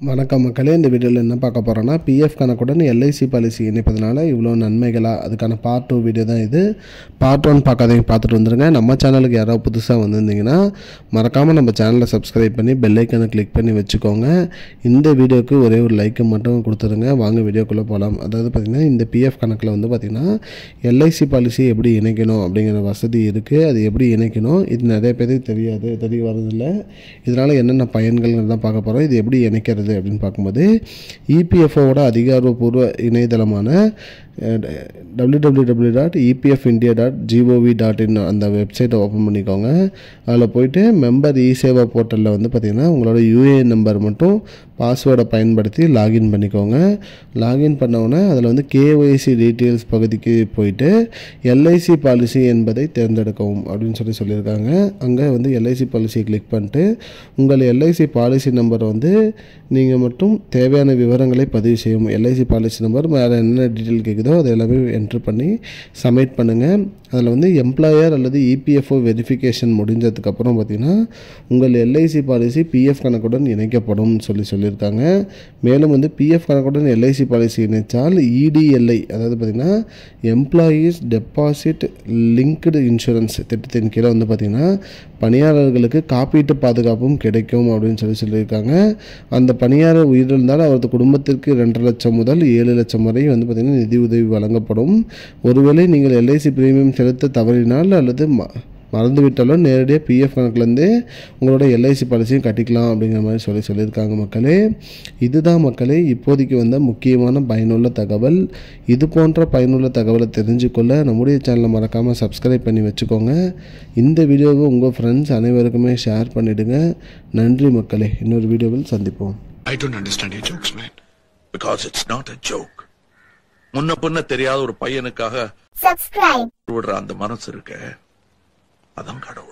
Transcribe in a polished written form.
வணக்கம் மக்களே, இந்த வீடியோவில் என்ன பார்க்க போகிறோன்னா, பிஎஃப் கணக்குடன் எல்ஐசி பாலிசி இணைப்பதனால இவ்வளோ நன்மைகளா, அதுக்கான பார்ட் 2 வீடியோ தான் இது. பார்ட் 1 பார்க்காதீங்க, பார்த்துட்டு வந்துடுங்க. நம்ம சேனலுக்கு யாராவது புதுசாக வந்திருந்தீங்கன்னா மறக்காமல் நம்ம சேனலை சப்ஸ்கிரைப் பண்ணி பெல் ஐக்கனை கிளிக் பண்ணி வச்சுக்கோங்க. இந்த வீடியோவுக்கு ஒரே ஒரு லைக்கு மட்டும் கொடுத்துருங்க. வாங்க வீடியோக்குள்ளே போகலாம். அதாவது பார்த்திங்கன்னா, இந்த பிஎஃப் கணக்கில் வந்து பார்த்திங்கன்னா எல்ஐசி பாலிசி எப்படி இணைக்கணும் அப்படிங்கிற வசதி இருக்குது. அது எப்படி இணைக்கணும், இது நிறைய பேருக்கு தெரிய வரதில்லை. இதனால் என்னென்ன பயன்கள்ங்கிறத பார்க்க போகிறோம். இது எப்படி இணைக்கிறது அப்படின்னு பார்க்கும்போது, இபிஎஃப்ஓட அதிகாரப்பூர்வ இணையதளமான www.epfindia.gov.in அந்த வெப்சைட்டை ஓப்பன் பண்ணிக்கோங்க. அதில் போய்ட்டு மெம்பர் இ-சேவா போர்ட்டலில் வந்து பார்த்திங்கன்னா உங்களோட யூஏஎன் நம்பர் மட்டும் பாஸ்வேர்டை பயன்படுத்தி லாகின் பண்ணிக்கோங்க. லாகின் பண்ணவுடனே அதில் வந்து கேஒய்சி டீட்டெயில்ஸ் பகுதிக்கு போயிட்டு எல்ஐசி பாலிசி என்பதை தேர்ந்தெடுக்கவும் அப்படின்னு சொல்லியிருக்காங்க. அங்கே வந்து எல்ஐசி பாலிசியை கிளிக் பண்ணிட்டு உங்கள் எல்ஐசி பாலிசி நம்பரை வந்து நீங்கள் மட்டும் தேவையான விவரங்களை பதிவு செய்யும். எல்ஐசி பாலிசி நம்பர் வேறு என்ன டீட்டெயில் கேட்குதோ அதை எல்லாமே என்ட்ரு பண்ணி சப்மிட் பண்ணுங்கள். அதில் வந்து எம்ப்ளாயர் அல்லது இபிஎஃப்ஓ வெரிஃபிகேஷன் முடிஞ்சதுக்கப்புறம் பார்த்திங்கன்னா உங்கள் எல்ஐசி பாலிசி பிஎஃப் கணக்குடன் இணைக்கப்படும் சொல்லியிருக்காங்க. மேலும் வந்து பிஎஃப் கணக்குடன் எல்ஐசி பாலிசி இணைச்சால் இடிஎல்ஐ, அதாவது பார்த்திங்கன்னா எம்ப்ளாயீஸ் டெபாசிட் லிங்க்டு இன்சூரன்ஸ் திட்டத்தின் கீழே வந்து பார்த்திங்கன்னா பணியாளர்களுக்கு காப்பீட்டு பாதுகாப்பும் கிடைக்கும் அப்படின்னு சொல்லியிருக்காங்க. அந்த பணியாளர் உயிரிழந்தால் அவரது குடும்பத்திற்கு 2.5 லட்சம் முதல் 7 லட்சம் வரை வந்து பார்த்திங்கன்னா நிதி உதவி வழங்கப்படும். ஒருவேளை நீங்கள் எல்ஐசி பிரீமியம் செலுத்த தவறினால் அல்லது மறந்துவிட்டாலும் நேரடியாக பிஎஃப் கணக்குலேருந்தே உங்களோட எல்ஐசி பாலிசியும் கட்டிக்கலாம் அப்படிங்கிற மாதிரி சொல்லியிருக்காங்க மக்களே. இதுதான் மக்களே இப்போதைக்கு வந்த முக்கியமான பயனுள்ள தகவல். இது போன்ற பயனுள்ள தகவலை தெரிஞ்சுக்கொள்ள நம்முடைய சேனலை மறக்காமல் சப்ஸ்கிரைப் பண்ணி வச்சுக்கோங்க. இந்த வீடியோவை உங்கள் ஃப்ரெண்ட்ஸ் அனைவருக்குமே ஷேர் பண்ணிவிடுங்க. நன்றி மக்களே, இன்னொரு வீடியோவில் சந்திப்போம். I don't understand your jokes, man. Because it's not a joke. முன்ன பின்ன தெரியாத ஒரு பையனுக்காக subscribe விடுற அந்த மனசு இருக்க, அதான் கடவுள்.